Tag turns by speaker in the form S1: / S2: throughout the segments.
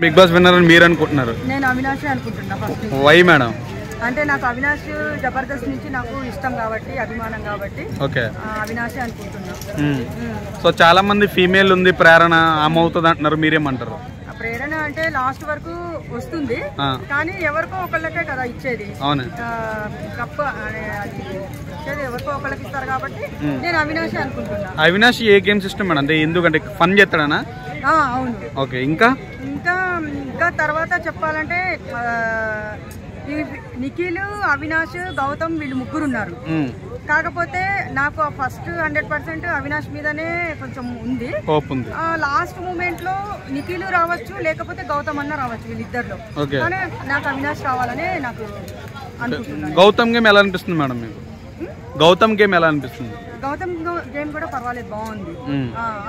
S1: Big boss winner అని మీరు అనుకుంటున్నారు?
S2: నేను అవినాష్ అనుకుంటున్నా ఫస్ట్.
S1: Why madam?
S2: అంటే నాకు అవినాష్ జబర్దస్త్ నుంచి నాకు ఇష్టం కాబట్టి, అభిమానం కాబట్టి ఓకే అవినాష్ అనుకుంటున్నా.
S1: సో చాలా మంది ఫీమేల్ ఉంది ప్రేరణ ఆమె అవుతుంది అంటున్నారు, మీరేమంటారు?
S2: ప్రేరణ అంటే లాస్ట్ వరకు వస్తుంది కానీ ఎవరికో ఒకళ్ళకే కదా ఇచ్చేది.
S1: అవును,
S2: కప్ప అది ఇచ్చేది ఎవరికో ఒకళ్ళకి ఇస్తారు కాబట్టి నేను అవినాష్ అనుకుంటున్నా.
S1: అవినాష్ ఏ గేమ్స్ ఇష్టం మేడం? అంటే ఎందుకంటే ఫన్ చేస్తాడనా?
S2: అవును.
S1: ఓకే, ఇంకా
S2: ఇంకా తర్వాత చెప్పాలంటే నిఖిల్, అవినాష్, గౌతమ్ వీళ్ళు ముగ్గురు ఉన్నారు. కాకపోతే నాకు ఫస్ట్ 100% అవినాష్ మీదనే కొంచెం ఉంది. లాస్ట్ మూమెంట్ లో నిఖిల్ రావచ్చు, లేకపోతే గౌతమ్ అన్న రావచ్చు, వీళ్ళిద్దరిలో. కానీ నాకు అవినాష్ రావాలనే నాకు అనుకుంటున్నాను.
S1: గౌతమ్ గేమ్ ఎలా అనిపిస్తుంది మేడం మీకు? గౌతమ్ గేమ్ ఎలా అనిపిస్తుంది?
S2: గౌతమ్ గేమ్ కూడా పర్వాలేదు, బాగుంది.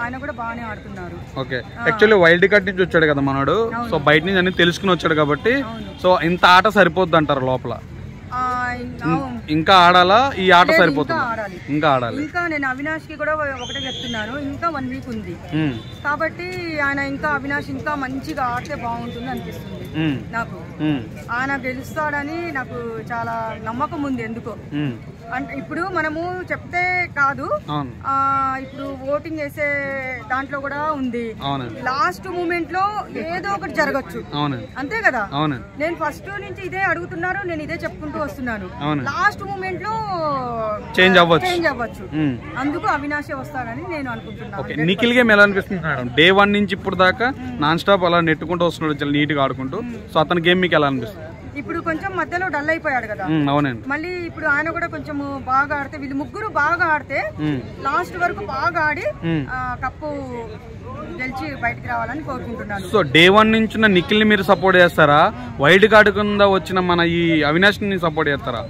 S2: ఆయన కూడా బాగానే ఆడుతున్నారు.
S1: ఓకే, యాక్చువల్లీ వైల్డ్ కార్డ్ నుంచి వచ్చాడు కదా మనోడు, సో బయట నుంచి అన్ని తెలుసుకుని వచ్చాడు కాబట్టి సో ఇంత ఆట సరిపోద్ది అంటారు లోపల? ఇంకా ఆడాలా? ఈ ఆట సరిపోతుంది? ఇంకా ఆడాలి.
S2: ఇంకా నేను అవినాష్ కి కూడా ఒకటే చెప్తున్నాను, ఇంకా 1 వీక్ ఉంది కాబట్టి ఆయన ఇంకా అవినాష్ ఇంకా మంచిగా ఆడితే బాగుంటుంది అనిపిస్తుంది నాకు. ఆయన గెలుస్తాడని నాకు చాలా నమ్మకం ఉంది. ఎందుకో అంటే ఇప్పుడు మనము చెప్తే కాదు, ఇప్పుడు ఓటింగ్ చేసే దాంట్లో కూడా ఉంది. లాస్ట్ మూమెంట్ లో ఏదో ఒకటి జరగచ్చు, అంతే కదా. నేను ఫస్ట్ నుంచి ఇదే అడుగుతున్నారు, నేను ఇదే చెప్పుకుంటూ వస్తున్నాను. లాస్ట్ మూమెంట్ లో చేంజ్ అవ్వచ్చు, అందుకు అవినాష్ వస్తాడని నేను అనుకుంటున్నాను.
S1: నిఖిల్ గేమ్ ఎలా అనిపిస్తుంది మేడం? డే 1 నుంచి ఇప్పుడు దాకా నాన్ స్టాప్ అలా నెట్టుకుంటూ వస్తున్నాడు, చాలా నీట్ గా ఆడుకుంటూ. సో అతని గేమ్ మీకు ఎలా అనిపిస్తుంది?
S2: ఇప్పుడు కొంచెం మధ్యలో డల్ అయిపోయాడు కదా, మళ్ళీ ఇప్పుడు ఆయన కూడా కొంచెం బాగా ఆడితే, వీళ్ళు ముగ్గురు బాగా ఆడితే లాస్ట్ వరకు బాగా ఆడి కప్పు గెలిచి బయటికి రావాలని కోరుకుంటున్నాను.
S1: సో డే 1 నుంచి నిఖిల్ ని మీరు సపోర్ట్ చేస్తారా? వైల్డ్ కార్డు కింద వచ్చిన మన ఈ అవినాష్ ని సపోర్ట్ చేస్తారా?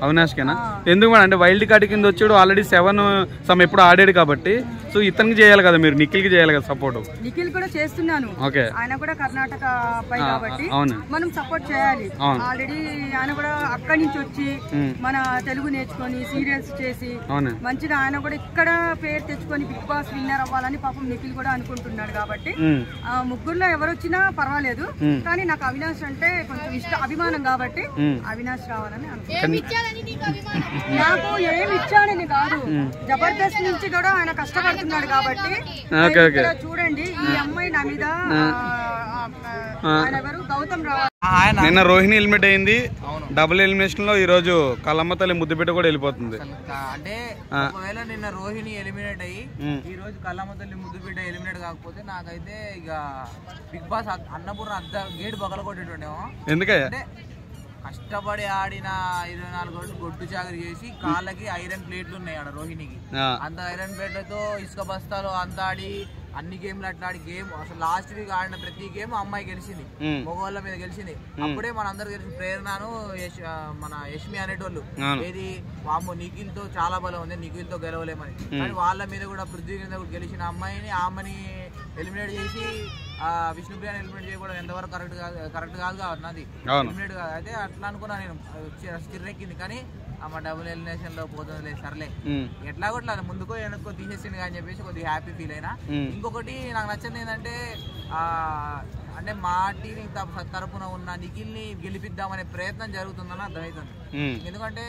S1: అవినాష్ కేనా? ఎందుకు మేడం అంటే వైల్డ్ కార్డు కింద వచ్చాడు, ఆల్రెడీ 7 ఎప్పుడు ఆడాడు కాబట్టి సో ఇతనికి చేయాలి కదా, మీరు నిఖిల్ కి చేయాలి కదా సపోర్ట్.
S2: నిఖిల్ కూడా చేస్తున్నాను, ఆయన కూడా కర్ణాటక పై కాబట్టి మనం సపోర్ట్ చేయాలి. ఆల్రెడీ ఆయన కూడా అక్కడి నుంచి వచ్చి మన తెలుగు నేర్చుకొని సీరియల్స్ చేసి మంచిగా ఆయన కూడా ఇక్కడ పేరు తెచ్చుకొని బిగ్ బాస్ విన్నర్ అవ్వాలని పాపం నిఖిల్ కూడా అనుకుంటున్నాడు కాబట్టి ముగ్గురులో ఎవరు వచ్చినా పర్వాలేదు, కానీ నాకు అవినాష్ అంటే కొంచెం అభిమానం కాబట్టి అవినాష్ రావాలని అనుకుంటున్నాను. నాకు ఏమి ఇచ్చాడని కాదు, జబర్దస్త్ నుంచి కూడా ఆయన కష్టపడుతున్నాడు కాబట్టి. చూడండి ఈ అమ్మాయి నా మీద గౌతమ్ రావాలి.
S1: నిన్న రోహిణి ఎలిమినేట్ అయింది, డబుల్ ఎలిమినేషన్ లో ఈ రోజు కల్లమ్మ తల్లి ముద్దుబిడ్డ కూడా వెళ్ళిపోతుంది.
S3: అంటే ఒకవేళ నిన్న రోహిణి ఎలిమినేట్ అయ్యి ఈ రోజు కల్లమ్మ తల్లి ముద్దుబిడ్డ ఎలిమినేట్ కాకపోతే నాకైతే ఇక బిగ్ బాస్ అన్నపూర్ణ గేట్ బగలగొట్టేటోడేమో.
S1: ఎందుకంటే
S3: కష్టపడి ఆడిన 24 గంటలు గొడ్డు చాకరీ చేసి కాళ్ళకి ఐరన్ ప్లేట్లు ఉన్నాయి ఆడ రోహిణికి. అంత ఐరన్ ప్లేట్లతో ఇసుక బస్తాలు అంత ఆడి అన్ని గేమ్లు అట్లా ఆడి గేమ్ అసలు లాస్ట్ వీక్ ఆడిన ప్రతి గేమ్ అమ్మాయి గెలిచింది, మగవాళ్ళ మీద గెలిచింది. అప్పుడే మన అందరు గెలిచిన ప్రేరణను మన యష్మి అనేటోళ్ళు ఏది వామ్మో నిఖిల్ తో చాలా బలం ఉంది, నిఖిల్ తో గెలవలేమని. కానీ వాళ్ళ మీద కూడా పృథ్వీ మీద కూడా గెలిచిన అమ్మాయిని ఆమెని ఎలిమినేట్ చేసి విష్ణుప్రియాని ఎలిమినేట్ చేయకూడదు, ఎంతవరకు కరెక్ట్ కాదు అన్నది ఎలిమినేట్ కాదు. అయితే అట్లా అనుకున్నా నేను, చిర్రెక్కింది. కానీ మా డబుల్ ఎలిమినేషన్ లో పోతుంది సర్లే ఎట్లా కొట్లా ముందుకో వెనక్కో తీసేసింది అని చెప్పేసి కొద్దిగా హ్యాపీ ఫీల్ అయినా. ఇంకొకటి నాకు నచ్చింది ఏంటంటే అంటే మా టీవీ తరపున ఉన్న నిఖిల్ ని గెలిపిద్దామనే ప్రయత్నం జరుగుతుందని అర్థమవుతుంది. ఎందుకంటే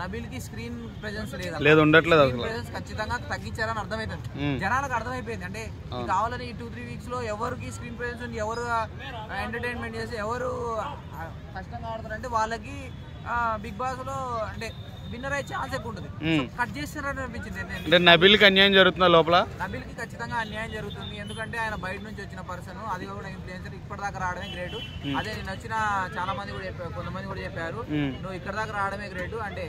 S3: నబీల్ కి స్క్రీన్ ప్రెజెన్స్ లేదు, ఖచ్చితంగా తగ్గించారని అర్థమవుతుంది. జనాలకు అర్థమైపోయింది. అంటే కావాలని 2-3 వీక్స్ లో ఎవరికి స్క్రీన్ ప్రెజెన్స్ ఉంది, ఎవరు ఎంటర్టైన్మెంట్ చేసి ఎవరు కష్టంగా ఆడుతారంటే వాళ్ళకి బిగ్ బాస్ లో అంటే విన్నర్ అయ్యే ఛాన్స్ ఎక్కువ ఉంటుంది. కట్ చేస్తారని అనిపించింది.
S1: నబీల్ కి అన్యాయం జరుగుతుంది లోపల.
S3: నబీల్ కి ఖచ్చితంగా అన్యాయం జరుగుతుంది, ఎందుకంటే ఆయన బయట నుంచి వచ్చిన పర్సన్, అది కూడా ఇన్ఫ్లుయెన్సర్. ఇప్పటిదాకా రావడమే గ్రేట్. అదే నేను వచ్చిన చాలా మంది కూడా చెప్పారు, కొంతమంది కూడా చెప్పారు నువ్వు ఇక్కడ దాకా రావడమే గ్రేట్. అంటే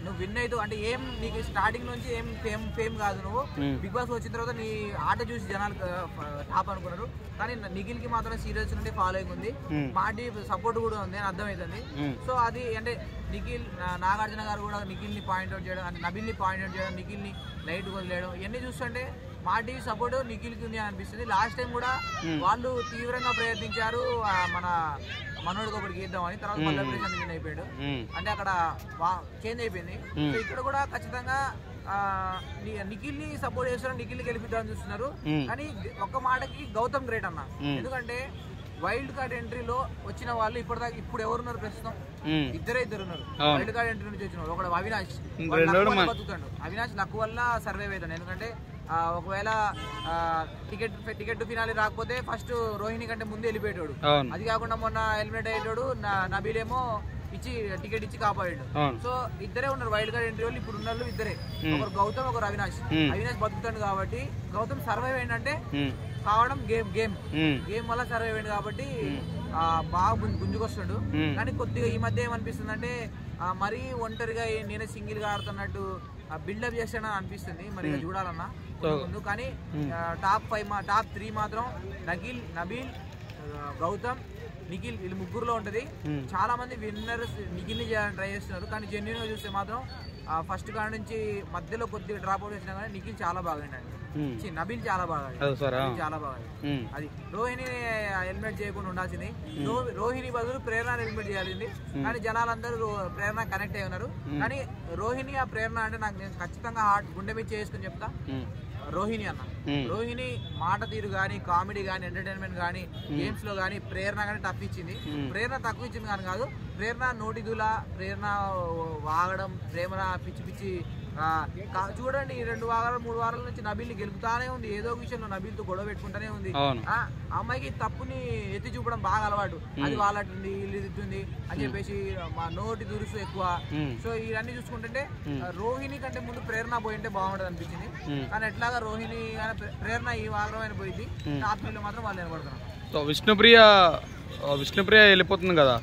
S3: నువ్వు విన్ అవుతావు అంటే ఏం నీకు స్టార్టింగ్ నుంచి ఏం ఫేమ్ కాదు, నువ్వు బిగ్ బాస్ వచ్చిన తర్వాత నీ ఆట చూసి జనాలు టాప్ అనుకున్నారు. కానీ నిఖిల్ కి మాత్రం సీరియల్స్ నుండి ఫాలోయింగ్ ఉంది, పార్టీ సపోర్ట్ కూడా ఉంది అని అర్థమవుతుంది. సో అది అంటే నిఖిల్ నాగార్జున గారు కూడా నిఖిల్ ని పాయింట్అవుట్ చేయడం, అంటే నబీల్ ని పాయింట్అవుట్ చేయడం, నిఖిల్ ని లైట్ వదిలేయడం, ఇవన్నీ చూస్తుంటే మా టీవీ సపోర్ట్ నిఖిల్ కి ఉంది అనిపిస్తుంది. లాస్ట్ టైం కూడా వాళ్ళు తీవ్రంగా ప్రయత్నించారు మన మనోడికి ఒకటి గీద్దామని, తర్వాత మళ్ళీ అయిపోయాడు. అంటే అక్కడ చేంజ్ అయిపోయింది. ఇక్కడ కూడా ఖచ్చితంగా నిఖిల్ ని సపోర్ట్ చేస్తున్నారు, నిఖిల్ ని గెలిపిద్దామని చూస్తున్నారు. కానీ ఒక్క మాటకి గౌతమ్ గ్రేట్ అన్న. ఎందుకంటే వైల్డ్ కార్డ్ ఎంట్రీలో వచ్చిన వాళ్ళు ఇప్పటిదాకా ఇప్పుడు ఎవరున్నారు ప్రస్తుతం? ఇద్దరు ఉన్నారు వైల్డ్ కార్డ్ ఎంట్రీ నుంచి వచ్చిన వాళ్ళు. ఒకడు అవినాష్ బతుకుతాడు. అవినాష్ లక్ వల్ల సర్వైవ్ అవుతాడు. ఎందుకంటే ఒకవేళ టికెట్ ఫినాలి రాకపోతే ఫస్ట్ రోహిణి కంటే ముందు వెళ్ళిపోయాడు. అది కాకుండా మొన్న ఎలిమినేట్ అయ్యాడు. నబీల్ ఏమో టికెట్ ఇచ్చి కాపాడాడు. సో ఇద్దరే ఉన్నారు వైల్డ్ కార్డ్ ఎంట్రీ వాళ్ళు. ఇప్పుడు ఉన్న వాళ్ళు ఇద్దరే, ఒకరు గౌతమ్, ఒకరు అవినాష్. అవినాష్ బతుకుతాడు కాబట్టి గౌతమ్ సర్వైవ్ ఏంటంటే కావడం గేమ్ వల్ల సర్వైవ్ అయ్యింది కాబట్టి బాగా గుంజుకొస్తాడు. కానీ కొద్దిగా ఈ మధ్య ఏమనిపిస్తుంది అంటే మరీ ఒంటరిగా నేనే సింగిల్ గా ఆడుతున్నట్టు బిల్డప్ చేస్తాడని అనిపిస్తుంది. మరి చూడాలన్నా ముందు. కానీ టాప్ 3 మాత్రం నబీల్, గౌతమ్, నిఖిల్ వీళ్ళు ముగ్గురులో ఉంటది. చాలా మంది విన్నర్స్ నిఖిల్ ని చేయాలని ట్రై చేస్తున్నారు. కానీ జెన్యున్ గా చూస్తే మాత్రం ఫస్ట్ కాడ నుంచి మధ్యలో కొద్దిగా డ్రాప్ అవుట్ వచ్చినా కానీ నిఖిల్ చాలా బాగా నబీల్ చాలా బాగా అది. రోహిణి ఎలిమినేట్ చేయకుండా ఉండాల్సింది. రోహిణి బదులు ప్రేరణ ఎలిమినేట్ చేయాల్సింది. కానీ జనాలందరూ ప్రేరణ కనెక్ట్ అయి ఉన్నారు. కానీ రోహిణి ఆ ప్రేరణ అంటే నాకు నేను ఖచ్చితంగా గుండె మీద చేసుకుని చెప్తా, రోహిణి అన్న. రోహిణి మాట తీరు గానీ, కామెడీ గానీ, ఎంటర్టైన్మెంట్ గానీ, గేమ్స్ లో గానీ ప్రేరణ గానీ టఫ్ ఇచ్చింది. ప్రేరణ తక్కువ ఇచ్చింది కానీ కాదు, ప్రేరణ నోటిదుల, ప్రేరణ వాగడం, ప్రేరణ పిచ్చి పిచ్చి చూడండి 2 వారాలు 3 వారాల నుంచి నబీల్ ని గెలుపుతానే ఉంది. ఏదో విషయంలో నబీల్ తో గొడవ పెట్టుకుంటానే ఉంది. ఆ అమ్మాయికి తప్పుని ఎత్తి చూపడం బాగా అలవాటు. అది వాళ్ళటుంది, వీళ్ళు తిట్టుంది అని చెప్పేసి మా నోటి దురుసు ఎక్కువ. సో ఇవన్నీ చూసుకుంటుంటే రోహిణి కంటే ముందు ప్రేరణ పోయింటే బాగుంటది అనిపించింది. కానీ ఎట్లాగా రోహిణి ప్రేరణ ఈ వారం పోయింది. టాప్ 3 లో మాత్రం వాళ్ళు నిలబడుతున్నారు.
S1: విష్ణుప్రియ వెళ్ళిపోతుంది కదా.